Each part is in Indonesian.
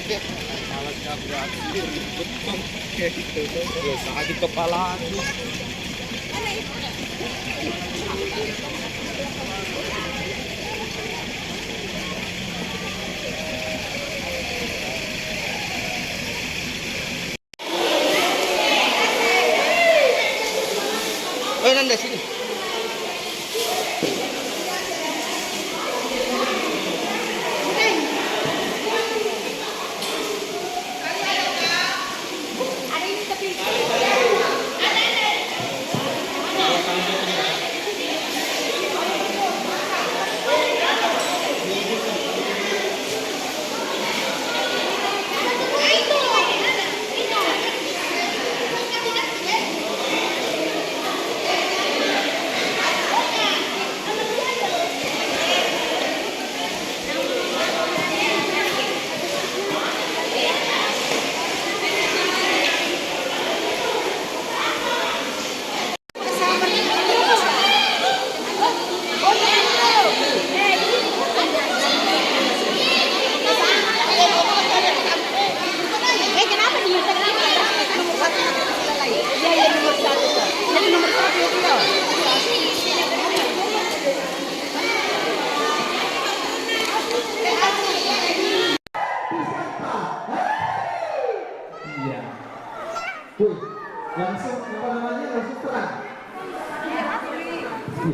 Alatnya beraksi betul kayak gitu tuh sakit kepala tuh. Oh, nanda sini. Wih, langsung apa namanya langsung terang.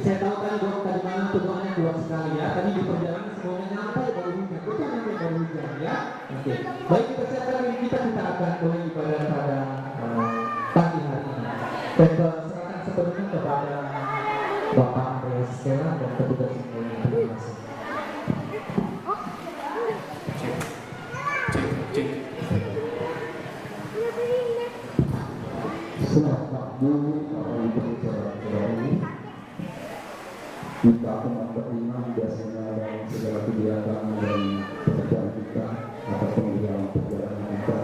Saya tahu tadi malam tujuannya kuat sekali ya. Tadi di perjalanan semuanya nyampe baru hujan. Betul nyampe baru hujan ya. Oke. Baik, kita siapkan kita akan mulai ibadah pada pagi hari ini. Dan serahkan sepenuhnya kepada Bapak Andreas Stella dan petugas semuanya. Terima kasih. Selamat pagi, Bapak Ibu saudara-saudari. Kita akan beriman biasanya dalam segala kegiatan dan pekerjaan kita atau pemilihan perjalanan kita,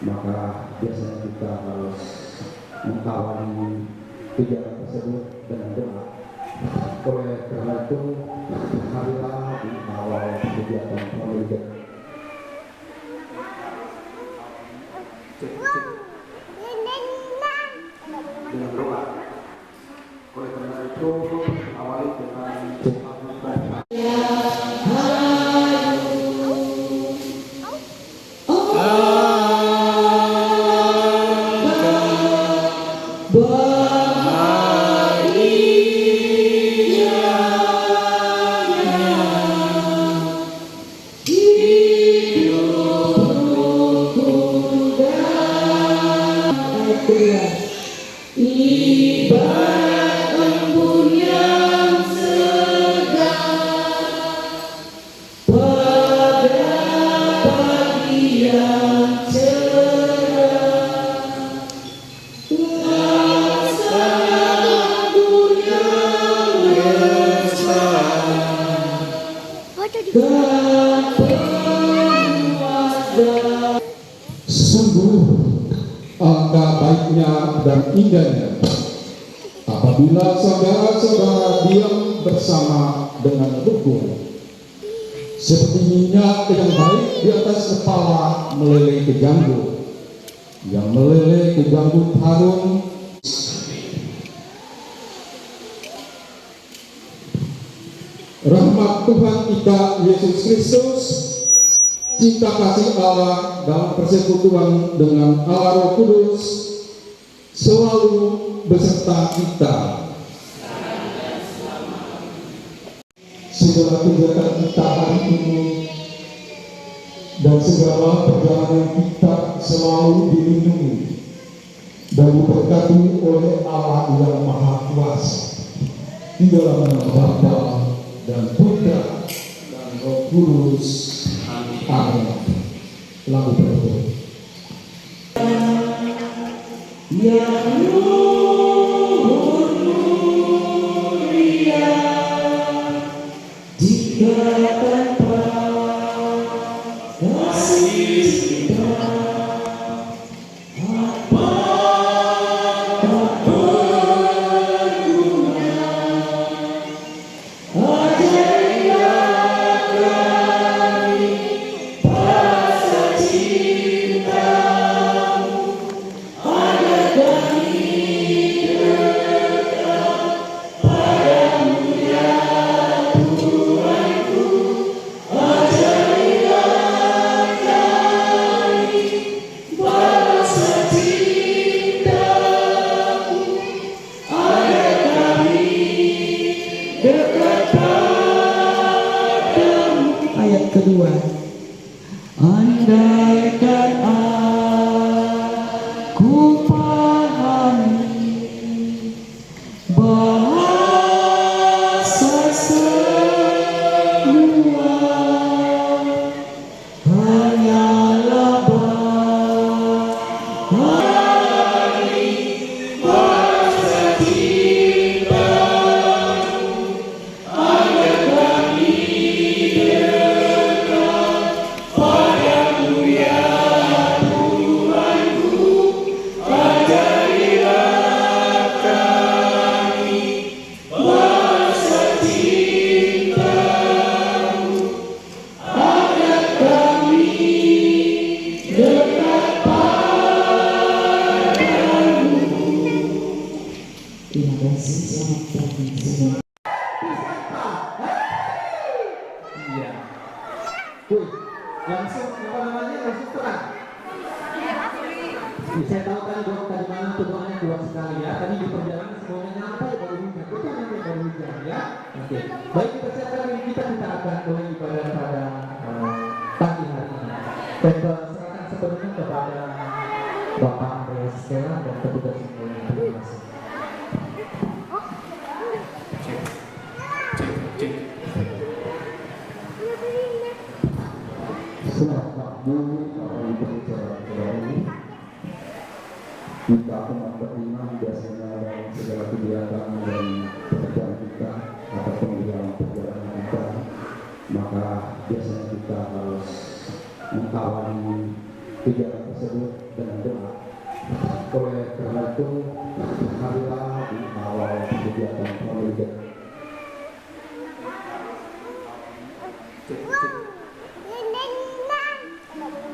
maka biasanya kita harus mengawali kegiatan tersebut dengan doa. Oleh karena itu, marilah di awal kegiatan pemilihan dengan doa. Oleh karena itu awali dengan doa. Sungguh angka baiknya dan indahnya apabila saudara-saudara diam bersama dengan rukun, seperti minyak yang baik di atas kepala meleleh ke janggut, yang meleleh ke janggut harum. Rahmat Tuhan kita Yesus Kristus, cinta kasih Allah dalam persekutuan dengan Allah Roh Kudus selalu beserta kita. Segala kegiatan kita hari ini dan segala perjalanan kita selalu dilindungi dan diberkati oleh Allah yang Maha Kuasa di dalam nama Bapa dan Putra dan Roh Kudus. Amin. Lagu berikut. Ya luhur mulia jika tanpa kasih cinta apa tak berguna. Ajarilah kami rasa Andaikan aku pahami bahasa semua hanyalah bahasa cinta. Agar kami dekat padamu ya Tuhanku, ajarilah kami bahasa cinta-Mu, agar kami dekat padamu. Terima kasih, selamat pagi semua. Iya. Wih, langsung apa namanya langsung terang. Saya tahu tadi dong tadi malam tujuannya kuat sekali ya. Tadi di perjalanan semuanya nyampe baru hujan. Betul nanti baru hujan ya. Oke. Baik, kita siapkan diri kita akan mulai ibadah pada pagi hari ini. Dan serahkan sepenuhnya kepada Bapak Andreas Stella dan petugas semuanya. Terima kasih. Selamat makmur kalau berbicara ini kita akan beriman biasanya dalam segala kegiatan dan pekerjaan kita atau pengiriman perjalanan kita, maka biasanya kita harus mengawali kegiatan tersebut dengan doa. Oleh karena itu, marilah di awal kegiatan pemilihan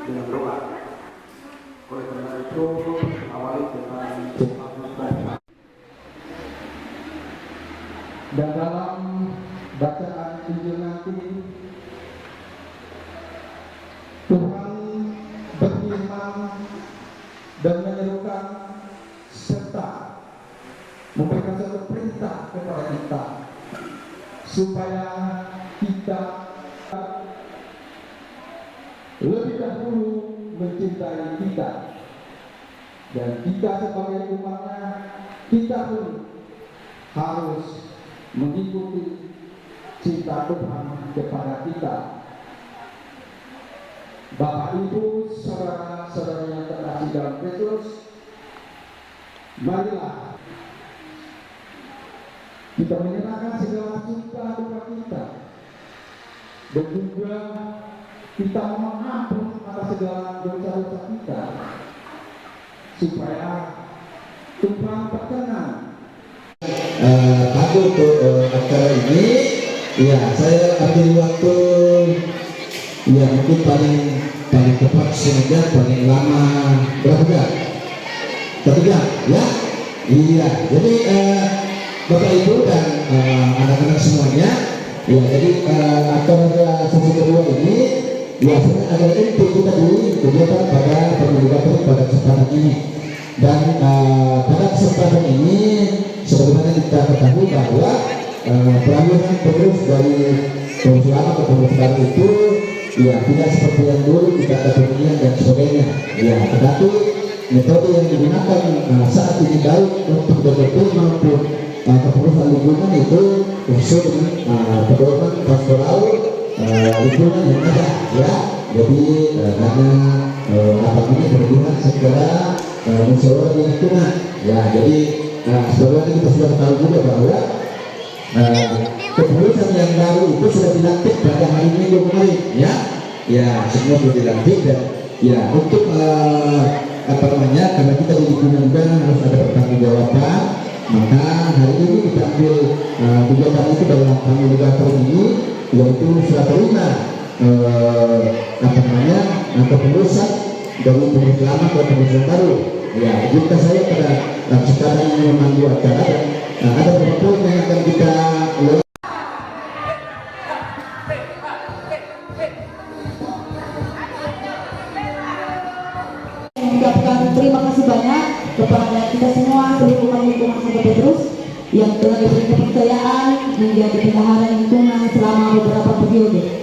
dengan doa. Oleh karena itu, awali dengan doa. Dan dalam bacaan Injil nanti, Tuhan berfirman dan menyerukan serta memberikan satu perintah kepada kita supaya kita lebih dahulu mencintai kita, dan kita sebagai umatnya, kita pun harus mengikuti cinta Tuhan kepada kita. Bapak Ibu, saudara-saudara yang terkasih dalam Kristus, marilah kita menyerahkan segala cinta duka kita, dan juga kita mohon ampun atas segala dosa-dosa kita, supaya Tuhan berkenan. Aku untuk acara ini, ya saya ambil waktu, ya mungkin paling tepat sehingga paling lama berapa jam? 1 jam, ya? Iya. Jadi Bapak Ibu dan anak-anak semuanya, ya jadi acara sesi kedua ini biasanya ada inti kita dulu kegiatan pada pemilihan pada kesempatan ini, dan pada kesempatan ini sebagaimana kita ketahui bahwa pelayanan terus dari pengurus lama ke pengurus baru itu ya tidak seperti yang dulu kita ada pemilihan dan sebagainya, ya tetapi metode yang digunakan saat ini baik untuk DPP maupun kepengurusan lingkungan itu khusus dengan pedoman pastoral lingkungan yang ada, ya. Jadi karena apabila berhubungan segera musyawarah lingkungan, ya. Jadi sebelumnya kita sudah tahu juga bahwa kepengurusan yang baru itu sudah dilantik pada hari Minggu kemarin, ya. Ya semua sudah dilantik, dan ya untuk apa namanya, karena kita di lingkungan juga harus ada pertanggungjawaban, maka hari ini kita ambil kegiatan itu dalam pemilihan ini, yaitu sudah terima apa namanya kepengurusan dari pengurus lama ke pengurus baru. Ya, jika saya pada sekarang ini memandu acara, dan ada beberapa poin yang akan kita mengucapkan terima kasih banyak kepada kita semua seluruh umat lingkungan Santo Petrus yang telah diberi kepercayaan menjadi bendahara lingkungan selama beberapa periode.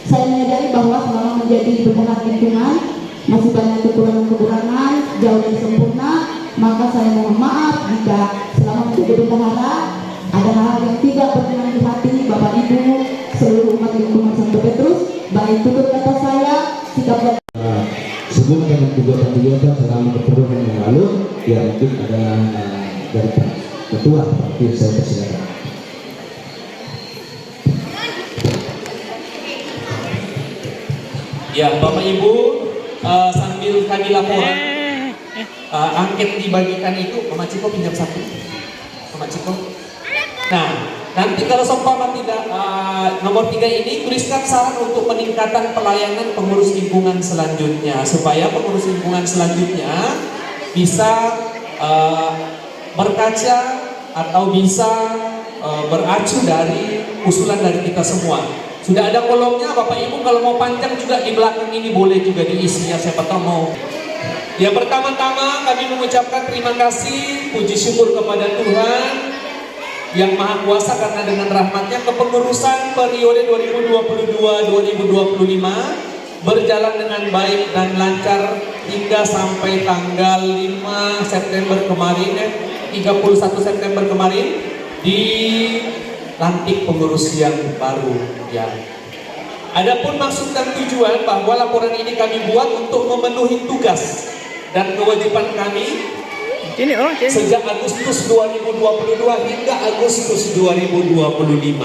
Saya menyadari bahwa selama menjadi bendahara lingkungan masih banyak kekurangan-kekurangan, jauh dari sempurna. Maka saya mohon maaf jika selama menjadi bendahara ada hal yang tidak berkenan di hati Bapak Ibu seluruh umat lingkungan Santo Petrus, baik tutur kata saya, sikap dan sebelum dengan kegiatan selama keperluan yang lalu, ya mungkin ada dari ketua seperti saya persilakan. Ya, Bapak Ibu, sambil kami laporan, angket dibagikan itu, Mama Ciko pinjam satu, Mama Ciko. Nah, nanti kalau seumpama tidak nomor 3 ini, tuliskan saran untuk peningkatan pelayanan pengurus lingkungan selanjutnya, supaya pengurus lingkungan selanjutnya bisa berkaca atau bisa beracu dari usulan dari kita semua. Sudah ada kolomnya, Bapak Ibu, kalau mau panjang juga di belakang ini boleh juga diisi ya, siapa tahu mau. Ya, pertama-tama kami mengucapkan terima kasih, puji syukur kepada Tuhan yang Maha Kuasa karena dengan rahmatnya kepengurusan periode 2022-2025 berjalan dengan baik dan lancar hingga sampai tanggal 5 September kemarin, 31 September kemarin dilantik pengurus yang baru ya. Adapun maksud dan tujuan bahwa laporan ini kami buat untuk memenuhi tugas dan kewajiban kami sejak Agustus 2022 hingga Agustus 2025.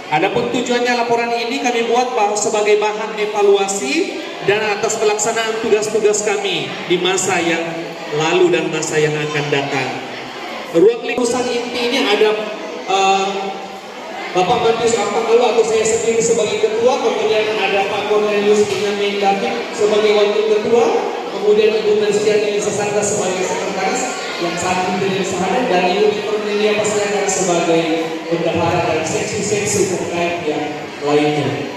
Adapun tujuannya laporan ini kami buat bahwa sebagai bahan evaluasi dan atas pelaksanaan tugas-tugas kami di masa yang lalu dan masa yang akan datang. Ruang lingkungan inti ini ada Bapak Matius Apakalu atau saya sendiri sebagai ketua, kemudian ada Pak Cornelius Benyamin David sebagai wakil ketua, kemudian Ibu Mersiani Sesanda sebagai sekretaris yang saat ini dari sana, dan Ibu Cornelia Pasiakan sebagai bendahara dan seksi-seksi terkait yang lainnya.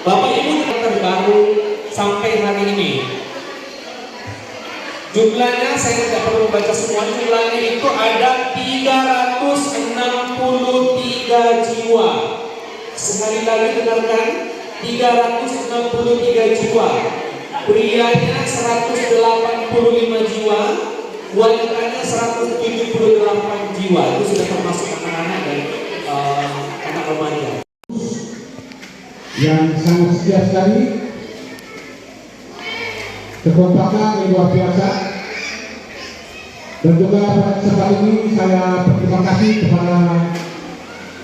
Bapak Ibu terbaru sampai hari ini, jumlahnya saya tidak perlu membaca semua, jumlahnya itu ada 363 jiwa. Sekali lagi dengarkan, 363 jiwa. Prianya 185 jiwa, wanitanya 178 jiwa. Itu sudah termasuk anak-anak dan anak remaja. Yang sangat setia sekali, kekompakan yang luar biasa, dan juga pada kesempatan ini saya berterima kasih kepada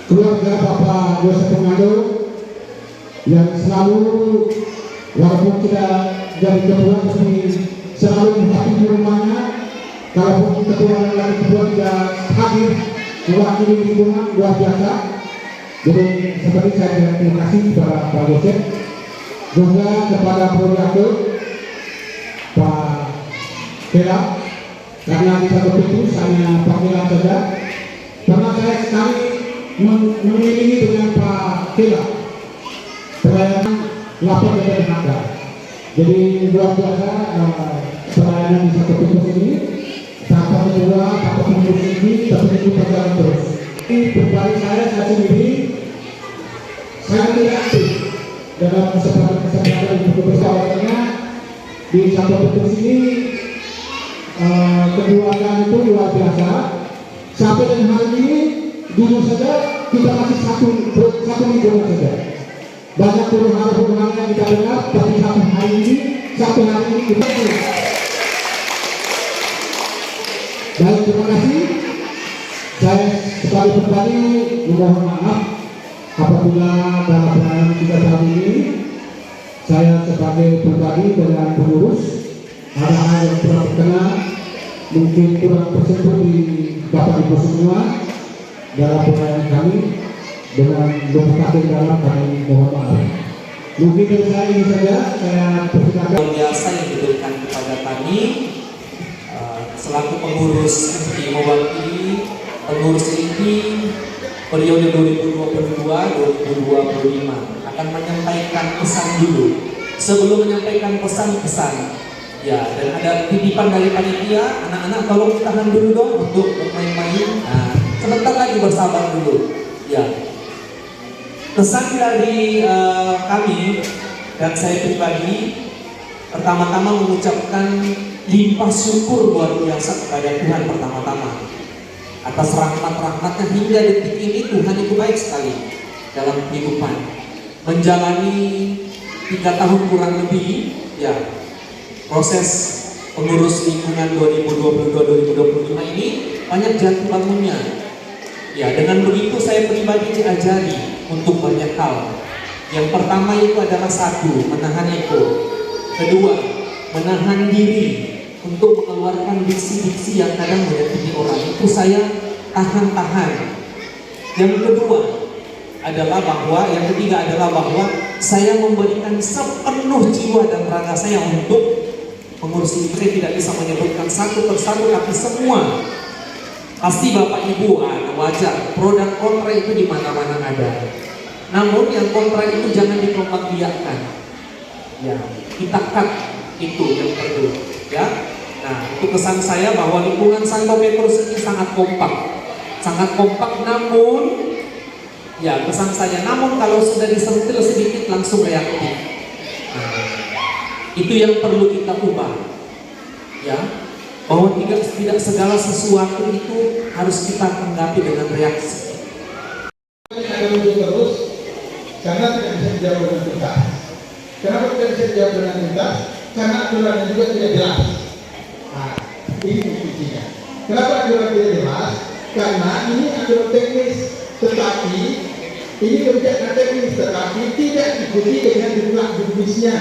keluarga Bapak Yosef Pengado yang selalu, walaupun tidak jadi ketua, tapi selalu menghadapi rumahnya. Kalaupun ketua dan ketua tidak hadir mewakili lingkungan, luar biasa. Jadi seperti saya terima kasih kepada Pak Yosef, juga kepada Proyakto Pak Kela, karena di Santo Petrus hanya Pak Kela saja. Karena saya sekali memilih dengan Pak Kela pelayanan lapor dari tenaga. Jadi luar biasa pelayanan di Santo Petrus ini. Tanpa kedua, tanpa pengurus ini, tapi itu berjalan terus. Berbalik saya sendiri, saya tidak aktif dalam kesempatan untuk bersama di Santo Petrus ini. Keduanya itu luar biasa. Sampai dengan hari ini dulu saja kita masih satu lingkungan saja. Banyak hal-hal yang kita dengar, tapi satu hari ini kita baik, terima kasih. Saya sekali pribadi mohon maaf apabila dalam pelayanan kita saat ini saya sebagai pribadi dengan pengurus ada hal yang kurang berkenan, mungkin kurang tersentuh di Bapak Ibu semua dalam pelayanan kami. Dengan berbagai dalam kami mohon maaf. Mungkin dari saya ini saja, saya persilakan. Biasa yang diberikan kepada kami selaku pengurus di mewakili pengurus ini periode 2022-2025 akan menyampaikan pesan dulu. Sebelum menyampaikan pesan-pesan, ya, dan ada titipan dari panitia, anak-anak tolong tahan dulu dong untuk bermain-main. Nah, sebentar lagi bersabar dulu, ya. Pesan dari kami dan saya pribadi, pertama-tama mengucapkan limpah syukur luar biasa kepada Tuhan pertama-tama atas rahmat-rahmatnya hingga detik ini. Tuhan itu baik sekali dalam kehidupan. Menjalani 3 tahun kurang lebih ya proses pengurus lingkungan 2022-2025 ini banyak jatuh bangunnya. Ya, dengan begitu saya pribadi diajari untuk banyak hal. Yang pertama itu adalah satu, menahan ego. Kedua, menahan diri untuk mengeluarkan diksi-diksi yang kadang menyakiti orang. Itu saya tahan-tahan. Yang kedua adalah bahwa, yang ketiga adalah bahwa saya memberikan sepenuh jiwa dan raga saya untuk pengurus ini. Saya tidak bisa menyebutkan satu persatu, tapi semua. Pasti Bapak Ibu, wajar, pro dan kontra itu di mana-mana ada. Namun yang kontra itu jangan dikelompokkan. Ya, kita cut itu yang perlu. Ya, nah itu kesan saya bahwa lingkungan Santo Petrus ini sangat kompak, Namun, ya kesan saya, namun kalau sudah disentil sedikit langsung reaktif. Nah, itu yang perlu kita ubah. Ya. Bahwa tidak segala sesuatu itu harus kita tanggapi dengan reaksi. Ada muncul terus karena tidak bisa dijawab dengan tuntas. Kenapa tidak bisa dijawab dengan tuntas? Karena aturannya juga tidak jelas. Nah, ini kuncinya. Kenapa aturan tidak jelas? Karena ini aturan teknis, tetapi ini kebijakan teknis, tetapi tidak diikuti dengan jumlah jurnisnya,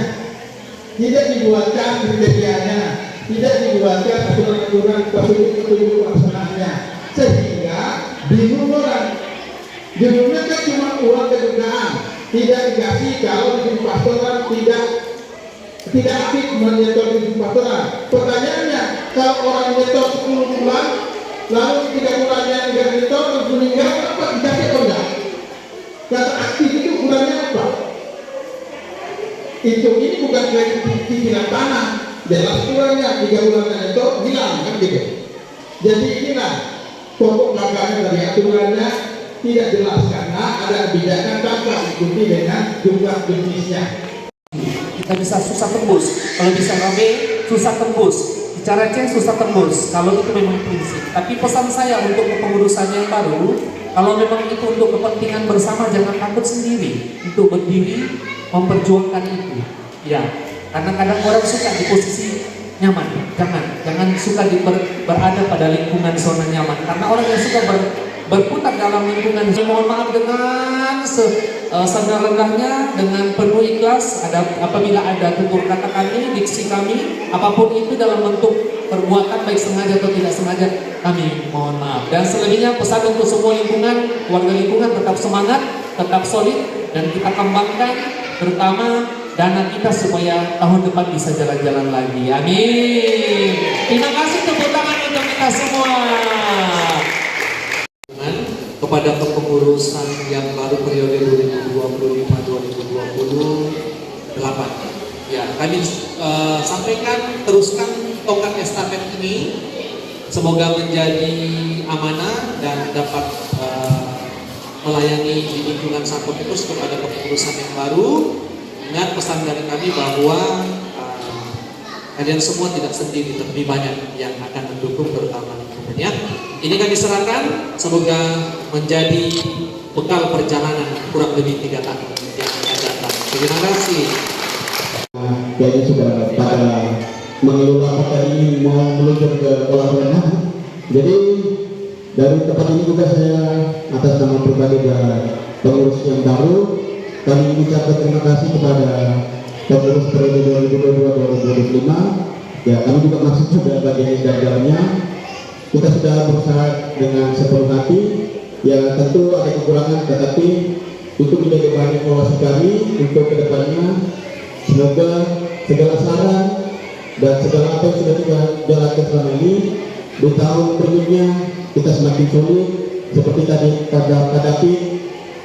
tidak dibuatkan kriterianya, tidak dibuatkan aturan-aturan petunjuk pelaksanaannya, sehingga bingung orang. Judulnya kan cuma uang kedugaan, tidak dikasih kalau di pastoran tidak aktif menyetor di pastoran. Pertanyaannya, kalau orang menyetor 10 bulan, lalu 3 bulannya tidak menyetor, terus meninggal, apa dikasih atau enggak? Kata aktif itu ukurannya apa? Ini bukan cicilan tanah. Jelas kurangnya 3 bulan itu hilang kan gitu. Jadi inilah pokok belakangnya dari aturannya tidak jelas karena ada kebijakan tanpa diikuti dengan jumlah jenisnya. Kita bisa susah tembus, kalau bisa rame susah tembus, bicara ceng susah tembus. Kalau itu memang prinsip. Tapi pesan saya untuk kepengurusan yang baru, kalau memang itu untuk kepentingan bersama, jangan takut sendiri untuk berdiri memperjuangkan itu. Ya. Karena kadang orang suka di posisi nyaman, jangan suka berada pada lingkungan zona nyaman. Karena orang yang suka berputar dalam lingkungan, mohon maaf dengan serendah-rendahnya, dengan penuh ikhlas, apabila ada tutur kata kami, diksi kami, apapun itu dalam bentuk perbuatan baik sengaja atau tidak sengaja, kami mohon maaf. Dan selebihnya pesan untuk semua lingkungan, warga lingkungan tetap semangat, tetap solid, dan kita kembangkan terutama dana kita supaya tahun depan bisa jalan-jalan lagi. Amin. Terima kasih, tepuk tangan untuk kita semua. Kepada kepengurusan yang baru periode 2025-2028, ya kami sampaikan, teruskan tongkat estafet ini, semoga menjadi amanah dan dapat melayani di lingkungan Santo Petrus kepada kepengurusan yang baru. Ingat pesan dari kami bahwa kalian semua tidak sendiri, lebih banyak yang akan mendukung, terutama lingkungannya. Ini kami serahkan, semoga menjadi bekal perjalanan kurang lebih 3 tahun yang akan datang. Terima kasih. Jadi sudah pada mengelola kota ini mau meluncur ke kolam renang. Jadi dari tempat ini juga saya atas nama pribadi dan pengurus yang baru, kami mengucapkan terima kasih kepada pengurus periode 2022-2025. Ya, kami juga masih sudah bagian gagalnya. Kita sudah berusaha dengan sepenuh hati. Ya, tentu ada kekurangan, tetapi itu menjadi bahan evaluasi kami untuk kedepannya. Semoga segala saran dan segala apa yang sudah kita jalankan selama ini di tahun berikutnya kita semakin sulit. Seperti tadi pada hadapi,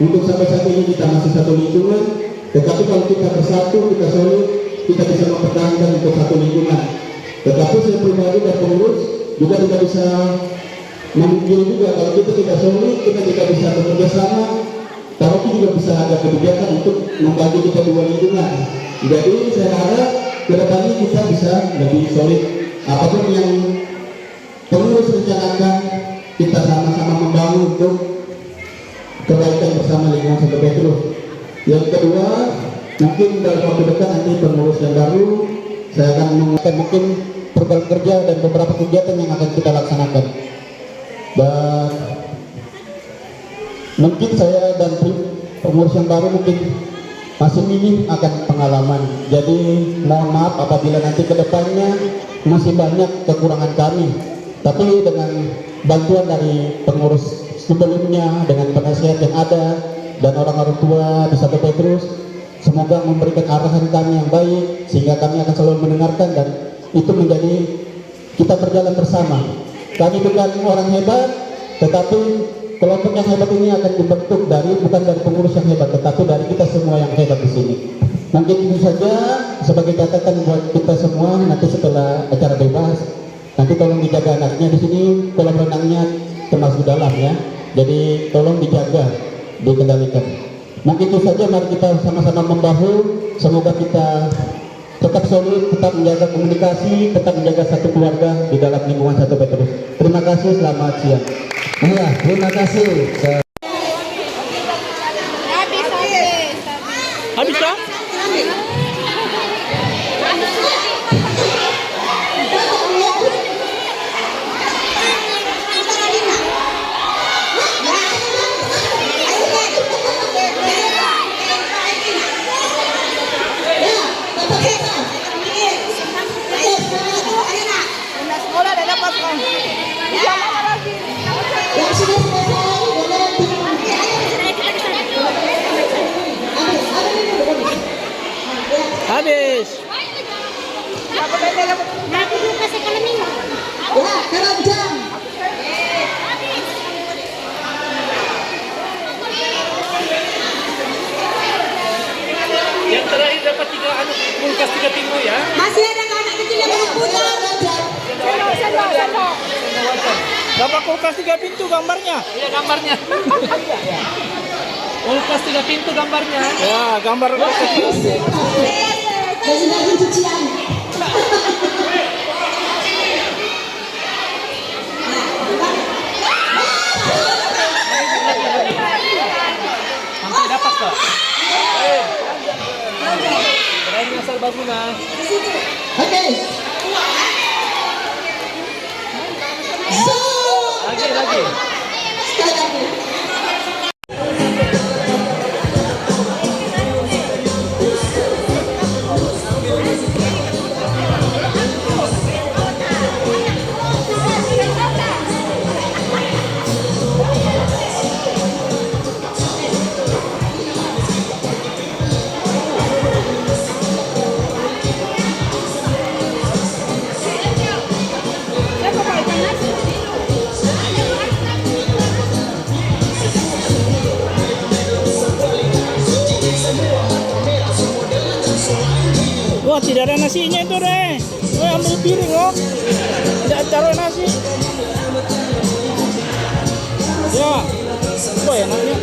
untuk sampai saat ini kita masih satu lingkungan, tetapi kalau kita bersatu, kita solid, kita bisa mempertahankan untuk satu lingkungan. Tetapi saya pribadi dan pengurus juga tidak bisa memungkiri juga kalau kita tidak solid, kita tidak bisa bekerja sama Paroki juga bisa ada kebijakan untuk membagi kita dua lingkungan. Jadi saya harap kedepannya kita bisa lebih solid. Apapun yang pengurus rencanakan, kita sama-sama membangun untuk kebaikan bersama lingkungan Santo Petrus. Yang kedua, mungkin dalam waktu dekat nanti pengurus yang baru, saya akan mengatakan mungkin program kerja dan beberapa kegiatan yang akan kita laksanakan. Dan mungkin saya dan pengurus yang baru mungkin masih minim akan pengalaman. Jadi mohon maaf apabila nanti kedepannya masih banyak kekurangan kami. Tapi dengan bantuan dari pengurus sebelumnya, dengan penasihat yang ada dan orang-orang tua di Santo Petrus, semoga memberikan arahan kami yang baik sehingga kami akan selalu mendengarkan dan itu menjadi kita berjalan bersama. Kami bukan orang hebat, tetapi kelompok yang hebat ini akan dibentuk bukan dari pengurus yang hebat, tetapi dari kita semua yang hebat di sini. Mungkin itu saja sebagai catatan buat kita semua. Nanti setelah acara bebas, nanti tolong dijaga anaknya di sini, kolam renangnya termasuk dalam ya. Jadi tolong dijaga, dikendalikan. Mungkin itu saja, mari kita sama-sama membahu. Semoga kita tetap solid, tetap menjaga komunikasi, tetap menjaga satu keluarga di dalam lingkungan Santo Petrus. Terima kasih, selamat siang. Iya, terima kasih. Habis kah? Yang sudah selesai boleh Habis. ya keranjang. Yang terakhir dapat 3 kulkas 3 pintu ya. Masih ada anak kecil yang mau putar. Dapat kulkas 3 pintu gambarnya. Iya gambarnya. Kulkas 3 pintu gambarnya. Ya, gambar kulkas. Baju cucian. Sampai dapat kok. Keren asal bangunan. Oke. Lagi. Sekali lagi. Wah, tidak ada nasinya itu deh. Ambil piring loh. Tidak taruh nasi. Ya, apa enaknya?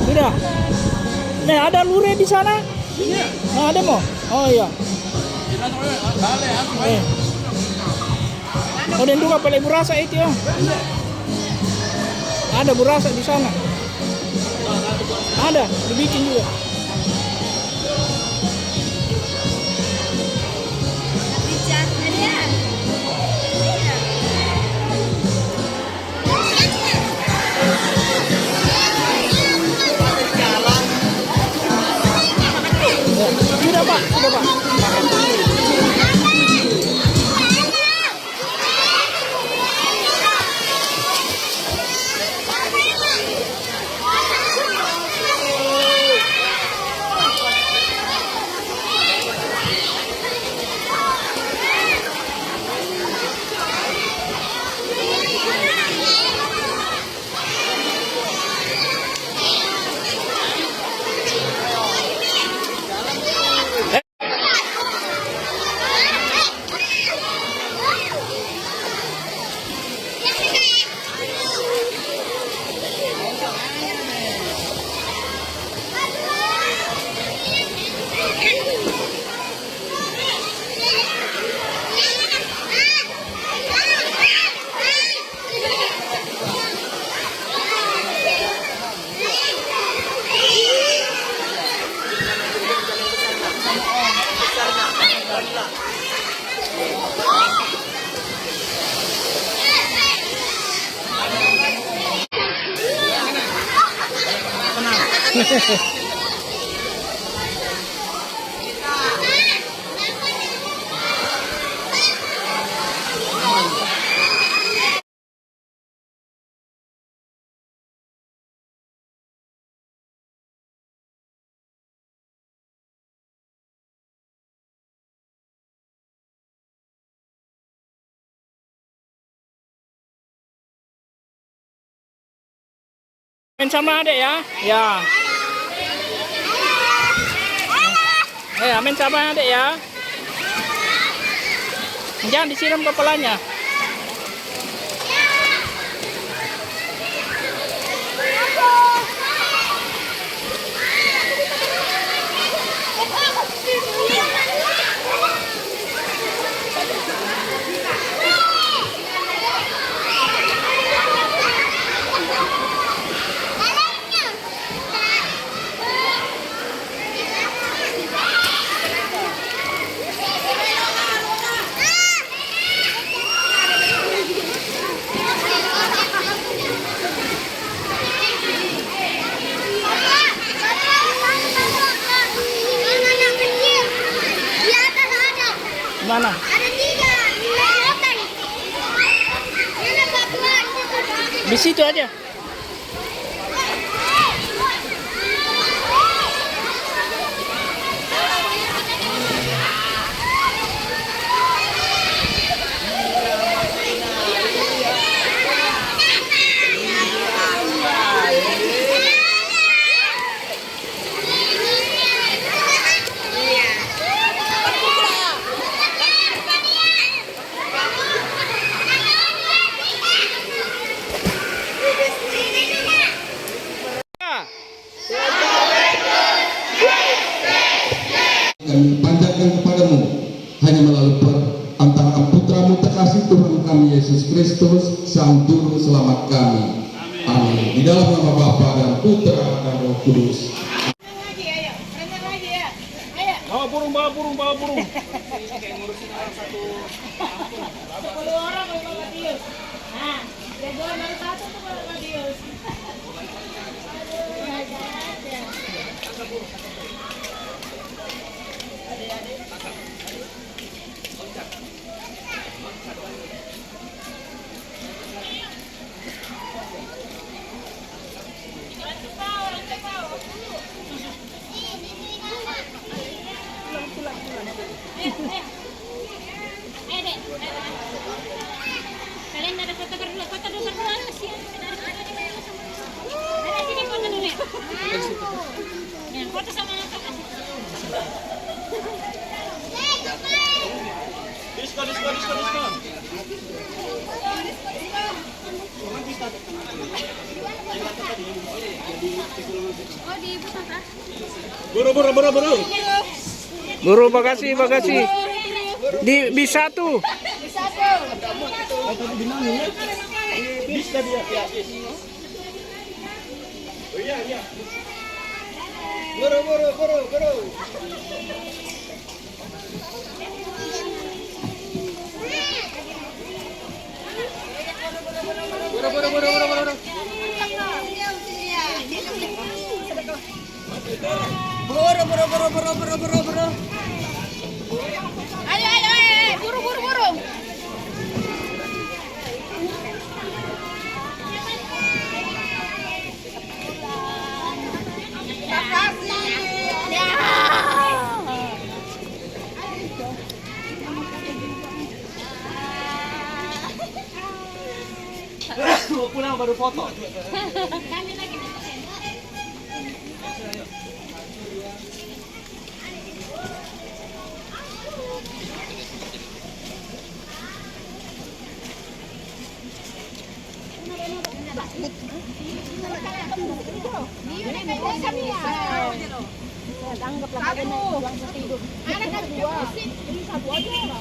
Sudah. Nih ada lure di sana. Nah, ada mau? Oh iya. Oh, dan juga paling burasa itu ya. Ada burasa di sana. Ada, dibikin juga. Sudah Pak, sudah Pak. Main sama adek ya. Ya. Main sama adek ya. Jangan disiram kepalanya. Mana? Ada 3. Di situ aja. Kami panjatkan kepadamu hanya melalui perantara putramu terkasih Tuhan kami Yesus Kristus Sang Juru Selamat kami. Amin. Di dalam nama Bapa dan Putra dan Roh Kudus. Bawa burung, bawa burung, bawa burung. 10 orang Pak Matius. Nah, jagoan nomor 1 tuh Pak Matius. Kalian ada foto berdua sih. Ada sini foto dulu ya. Ya, foto sama kakak. Diskon. Oh, di Pusaka. Buru. Buru, bagasi. Di bis 1. Bisa dia. Oh iya. Buru. Buru. Ayo, buru. Pulang baru foto. Kami lagi nonton. Anggaplah kalian yang tidur. Anak-anak, ini satu aja.